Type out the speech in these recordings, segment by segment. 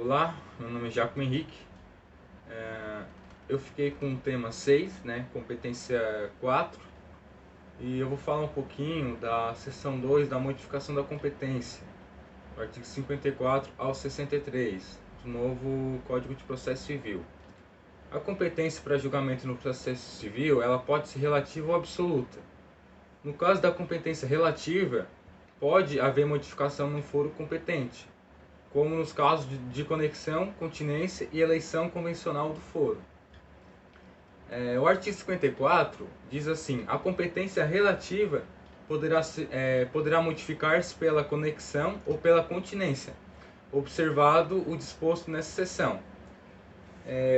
Olá, meu nome é Jacomo Henrique. Eu fiquei com o tema 6, né, competência 4, e eu vou falar um pouquinho da seção 2 da modificação da competência, do artigo 54 ao 63, do novo Código de Processo Civil. A competência para julgamento no processo civil, ela pode ser relativa ou absoluta. No caso da competência relativa, pode haver modificação no foro competente, como nos casos de conexão, continência e eleição convencional do foro. O artigo 54 diz assim: a competência relativa poderá modificar-se pela conexão ou pela continência, observado o disposto nessa seção.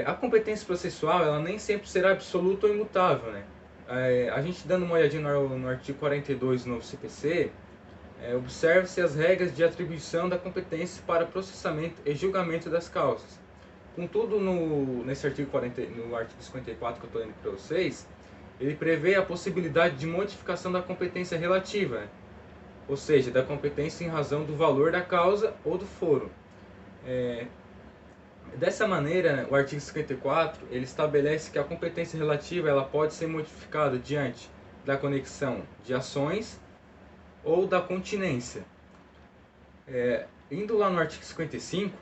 A competência processual ela nem sempre será absoluta ou imutável, né? A gente dando uma olhadinha no artigo 42 do novo CPC, observe-se as regras de atribuição da competência para processamento e julgamento das causas. Contudo, nesse artigo 40, no artigo 54 que eu estou lendo para vocês, ele prevê a possibilidade de modificação da competência relativa, né? Ou seja, da competência em razão do valor da causa ou do foro. Dessa maneira, o artigo 54 ele estabelece que a competência relativa ela pode ser modificada diante da conexão de ações ou da continência. Indo lá no artigo 55,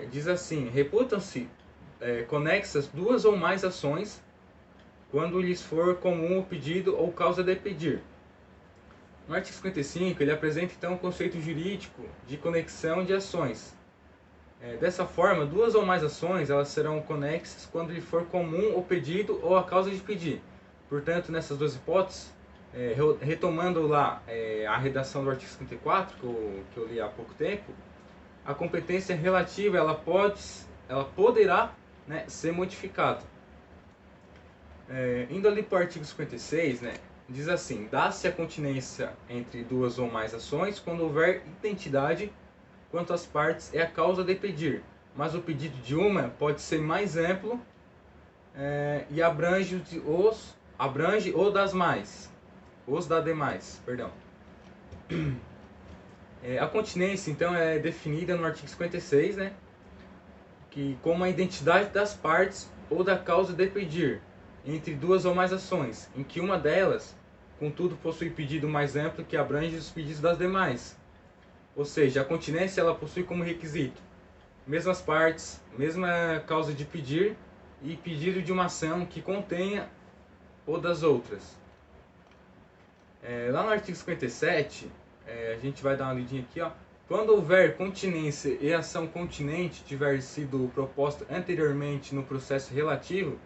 diz assim: reputam-se conexas duas ou mais ações quando lhes for comum o pedido ou causa de pedir. No artigo 55, ele apresenta então o conceito jurídico de conexão de ações. Dessa forma, duas ou mais ações elas serão conexas quando lhe for comum o pedido ou a causa de pedir. Portanto, nessas duas hipóteses, retomando lá a redação do artigo 54, que eu li há pouco tempo, a competência relativa ela poderá, né, ser modificada. Indo ali para o artigo 56, né, diz assim: dá-se a continência entre duas ou mais ações quando houver identidade quanto às partes é a causa de pedir, mas o pedido de uma pode ser mais amplo e abrange o das mais, os da demais, perdão. A continência, então, é definida no artigo 56, né, que como a identidade das partes ou da causa de pedir entre duas ou mais ações, em que uma delas, contudo, possui pedido mais amplo que abrange os pedidos das demais. Ou seja, a continência ela possui como requisito mesmas partes, mesma causa de pedir e pedido de uma ação que contenha ou das outras. Lá no artigo 57, a gente vai dar uma lidinha aqui, ó. Quando houver continência e ação continente tiver sido proposta anteriormente no processo relativo,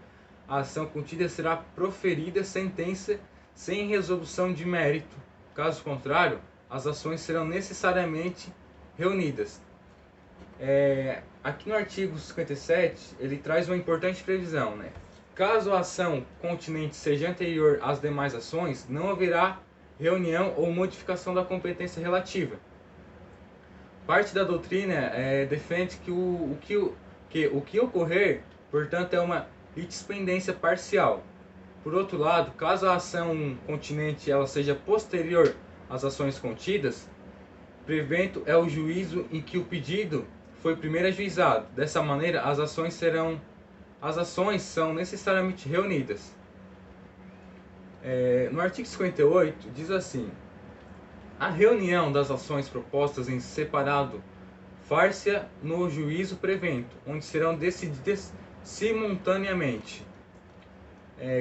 a ação contida será proferida sentença sem resolução de mérito. Caso contrário, as ações serão necessariamente reunidas. Aqui no artigo 57, ele traz uma importante previsão, né? Caso a ação continente seja anterior às demais ações, não haverá reunião ou modificação da competência relativa. Parte da doutrina defende que o que ocorrer, portanto, é uma litispendência parcial. Por outro lado, caso a ação continente ela seja posterior às ações contidas, prevento é o juízo em que o pedido foi primeiro ajuizado. Dessa maneira, as ações são necessariamente reunidas. No artigo 58 diz assim: a reunião das ações propostas em separado far-se no juízo prevento, onde serão decididas simultaneamente.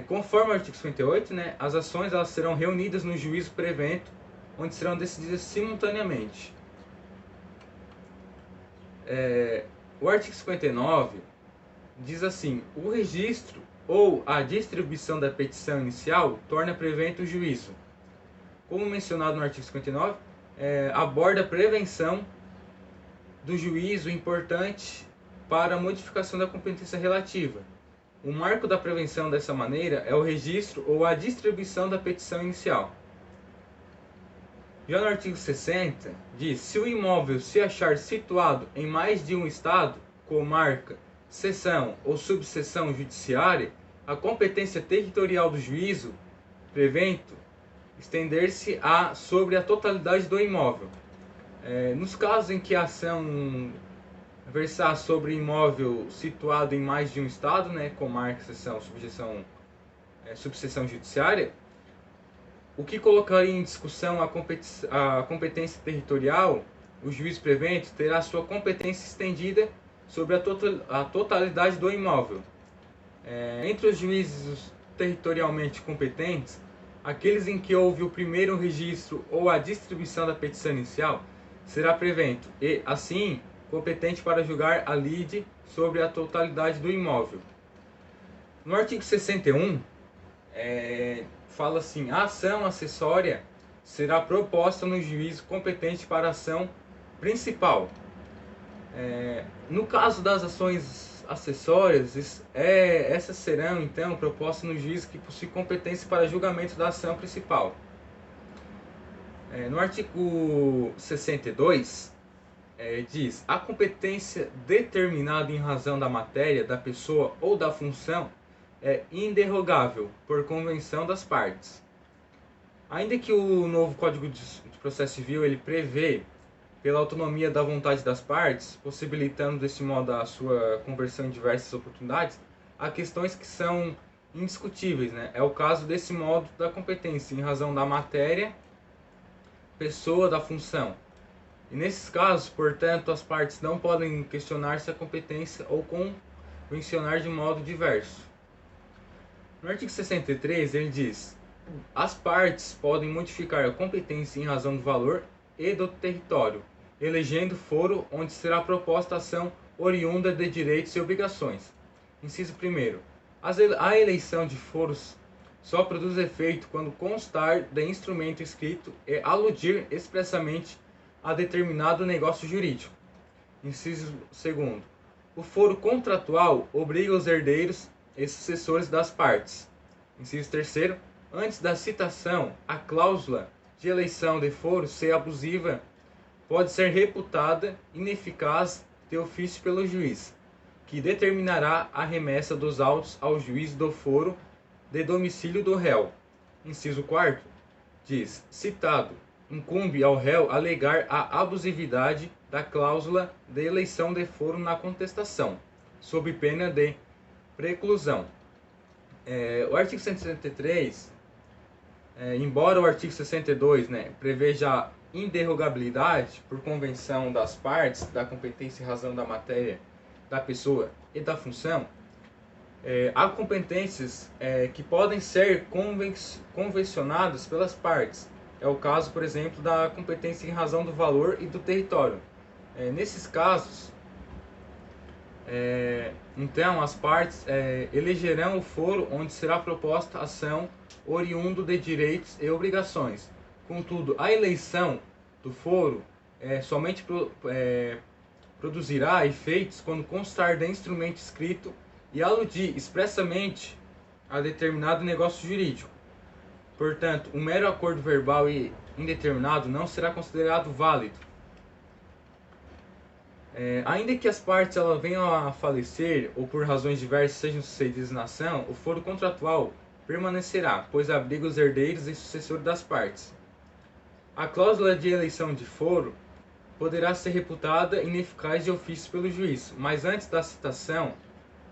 Conforme o artigo 58, né, as ações elas serão reunidas no juízo prevento, onde serão decididas simultaneamente. O artigo 59 diz assim: o registro ou a distribuição da petição inicial torna prevento o juízo. Como mencionado no artigo 59, aborda a prevenção do juízo importante para a modificação da competência relativa. O marco da prevenção dessa maneira é o registro ou a distribuição da petição inicial. Já no artigo 60, diz: se o imóvel se achar situado em mais de um estado, comarca, seção ou subseção judiciária, a competência territorial do juízo prevento estender-se-á sobre a totalidade do imóvel. Nos casos em que a ação versar sobre imóvel situado em mais de um estado, né, comarca, seção, subseção judiciária, o que colocaria em discussão a competência territorial, o juiz prevento terá sua competência estendida sobre a totalidade do imóvel. Entre os juízes territorialmente competentes, aqueles em que houve o primeiro registro ou a distribuição da petição inicial, será prevento e, assim, competente para julgar a lide sobre a totalidade do imóvel. No artigo 61, fala assim: a ação acessória será proposta no juízo competente para a ação principal. No caso das ações acessórias, essas serão então propostas no juízo que possui competência para julgamento da ação principal. No artigo 62, diz: a competência determinada em razão da matéria, da pessoa ou da função é inderrogável por convenção das partes. Ainda que o novo Código de Processo Civil ele prevê pela autonomia da vontade das partes, possibilitando desse modo a sua conversão em diversas oportunidades, há questões que são indiscutíveis, né? É o caso desse modo da competência em razão da matéria, pessoa, da função. E nesses casos, portanto, as partes não podem questionar-se a competência ou convencionar de modo diverso. No artigo 63, ele diz: as partes podem modificar a competência em razão do valor e do território, elegendo foro onde será proposta a ação oriunda de direitos e obrigações. Inciso 1º. A eleição de foros só produz efeito quando constar de instrumento escrito e aludir expressamente a determinado negócio jurídico. Inciso 2º. O foro contratual obriga os herdeiros e sucessores das partes. Inciso 3º. Antes da citação, a cláusula de eleição de foro ser abusiva pode ser reputada ineficaz de ofício pelo juiz, que determinará a remessa dos autos ao juiz do foro de domicílio do réu. Inciso 4º, diz: citado, incumbe ao réu alegar a abusividade da cláusula de eleição de foro na contestação, sob pena de preclusão. O artigo 163, embora o artigo 62, preveja a inderrogabilidade por convenção das partes da competência em razão da matéria, da pessoa e da função, há competências que podem ser convencionadas pelas partes. É o caso, por exemplo, da competência em razão do valor e do território. Nesses casos, então, as partes elegerão o foro onde será proposta ação oriundo de direitos e obrigações. Contudo, a eleição do foro somente produzirá efeitos quando constar de instrumento escrito e aludir expressamente a determinado negócio jurídico. Portanto, um mero acordo verbal e indeterminado não será considerado válido. Ainda que as partes venham a falecer ou por razões diversas sejam sucedidas na ação, o foro contratual permanecerá, pois abriga os herdeiros e sucessores das partes. A cláusula de eleição de foro poderá ser reputada ineficaz de ofício pelo juiz, mas antes da citação,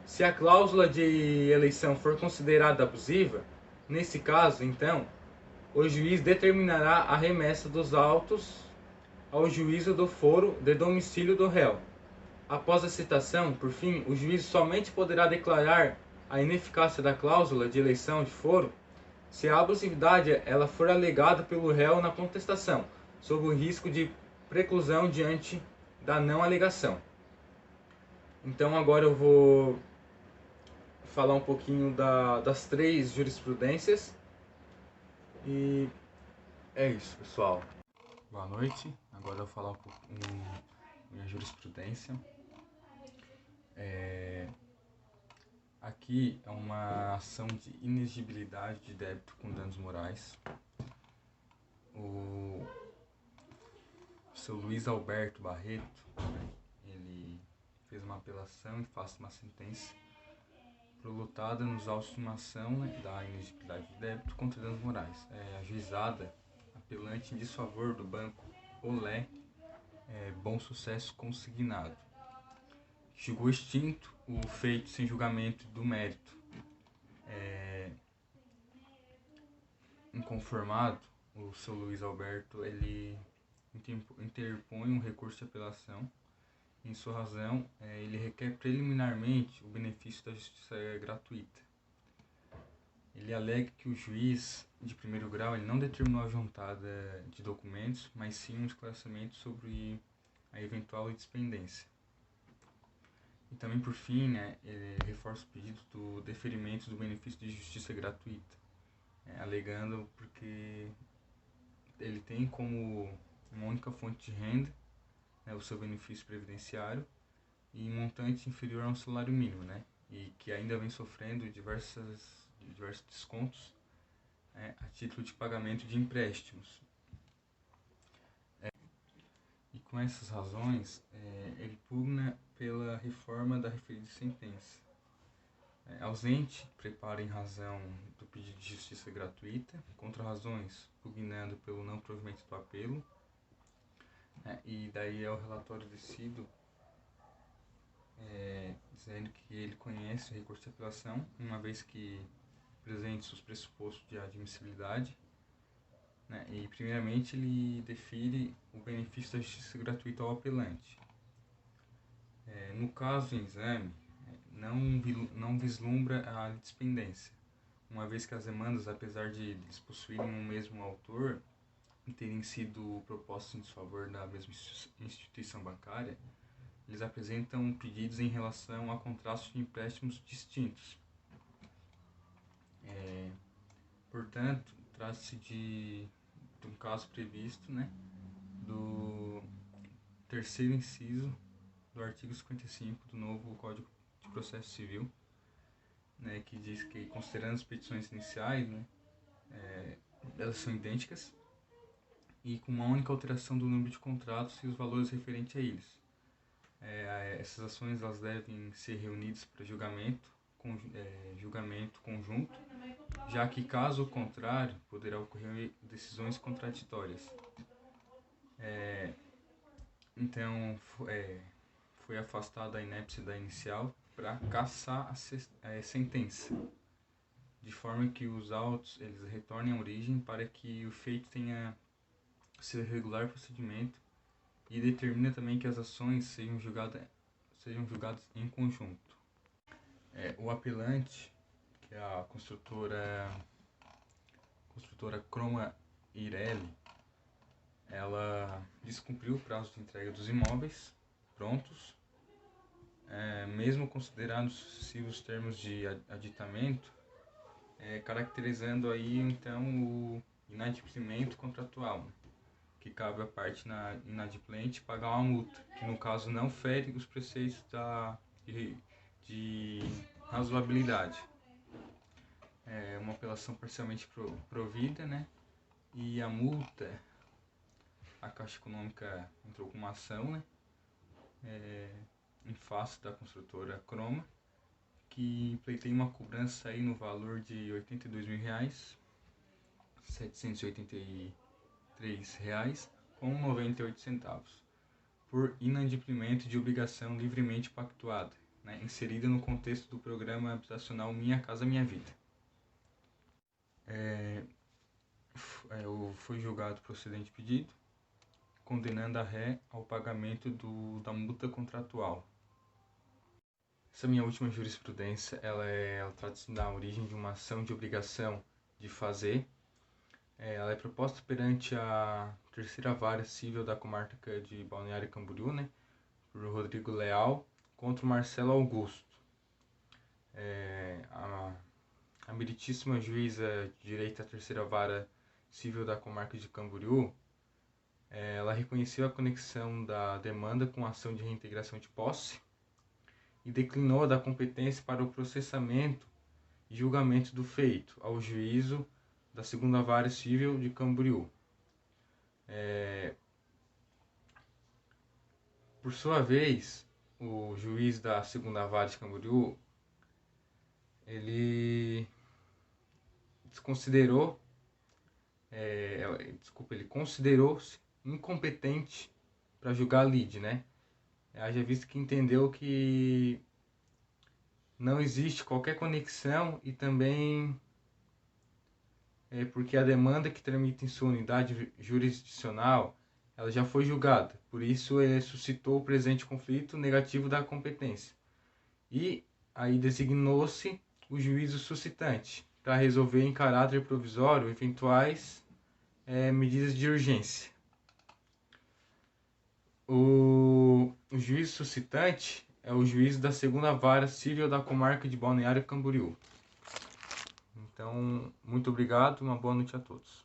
se a cláusula de eleição for considerada abusiva, nesse caso, então, o juiz determinará a remessa dos autos ao juízo do foro de domicílio do réu. Após a citação, por fim, o juiz somente poderá declarar a ineficácia da cláusula de eleição de foro se a abusividade ela for alegada pelo réu na contestação, sob o risco de preclusão diante da não alegação. Então agora eu vou falar um pouquinho das três jurisprudências. E é isso, pessoal. Boa noite. Agora eu vou falar um pouquinho minha jurisprudência. Aqui é uma ação de inexigibilidade de débito com danos morais. O seu Luiz Alberto Barreto, ele fez uma apelação e faz uma sentença prolutada nos autos de uma ação da inexigibilidade de débito contra danos morais. Ajuizada apelante em desfavor do banco Olé Bom Sucesso Consignado. julgou extinto o feito sem julgamento do mérito. Inconformado, o seu Luiz Alberto ele interpõe um recurso de apelação. Em sua razão, ele requer preliminarmente o benefício da justiça gratuita. Ele alega que o juiz de primeiro grau ele não determinou a juntada de documentos, mas sim um esclarecimento sobre a eventual indispendência. E também, por fim, ele reforça o pedido do deferimento do benefício de justiça gratuita, alegando porque ele tem como uma única fonte de renda o seu benefício previdenciário e em montante inferior a um salário mínimo, e que ainda vem sofrendo diversos descontos a título de pagamento de empréstimos. E com essas razões, ele pugna pela reforma da referida sentença. Ausente, prepara em razão do pedido de justiça gratuita, contra razões, pugnando pelo não provimento do apelo, e daí é o relatório decido dizendo que ele conhece o recurso de apelação, uma vez que presentes os pressupostos de admissibilidade, e primeiramente ele defere o benefício da justiça gratuita ao apelante. No caso em exame, não vislumbra a litispendência, uma vez que as demandas, apesar de eles possuírem o mesmo autor e terem sido propostas em desfavor da mesma instituição bancária, eles apresentam pedidos em relação a contratos de empréstimos distintos. Portanto, trata-se de um caso previsto do terceiro inciso do artigo 55 do novo Código de Processo Civil, que diz que, considerando as petições iniciais, elas são idênticas e com uma única alteração do número de contratos e os valores referentes a eles. Essas ações elas devem ser reunidas para julgamento conjunto, já que, caso contrário, poderá ocorrer decisões contraditórias. Então, foi afastada a inépcia da inicial para cassar a sentença, de forma que os autos eles retornem à origem para que o feito tenha seu regular procedimento e determina também que as ações sejam julgadas em conjunto. O apelante, que é a construtora Croma Ireli, ela descumpriu o prazo de entrega dos imóveis prontos, mesmo considerando sucessivos termos de aditamento, caracterizando aí então o inadimplemento contratual, que cabe à parte inadimplente pagar uma multa, que no caso não fere os preceitos de razoabilidade. Uma apelação parcialmente provida, e a multa, a Caixa Econômica entrou com uma ação, em face da construtora Croma, que pleiteia uma cobrança aí no valor de R$ 82.783,98 por inadimplemento de obrigação livremente pactuada, inserida no contexto do programa habitacional Minha Casa Minha Vida. Foi julgado procedente pedido, condenando a ré ao pagamento da multa contratual. Essa minha última jurisprudência, ela trata-se da origem de uma ação de obrigação de fazer. Ela é proposta perante a terceira vara civil da comarca de Balneário Camboriú, por Rodrigo Leal, contra o Marcelo Augusto. A meritíssima juíza de direito da terceira vara civil da comarca de Camboriú, ela reconheceu a conexão da demanda com a ação de reintegração de posse e declinou da competência para o processamento e julgamento do feito ao juízo da segunda vara civil de Camboriú. Por sua vez, o juiz da segunda vara de Camboriú, ele considerou-se incompetente para julgar a lide, haja visto que entendeu que não existe qualquer conexão e também porque a demanda que tramita em sua unidade jurisdicional ela já foi julgada, por isso suscitou o presente conflito negativo da competência. E aí designou-se o juízo suscitante para resolver em caráter provisório eventuais medidas de urgência. O juízo suscitante é o juízo da segunda vara civil da comarca de Balneário Camboriú. Então, muito obrigado, uma boa noite a todos.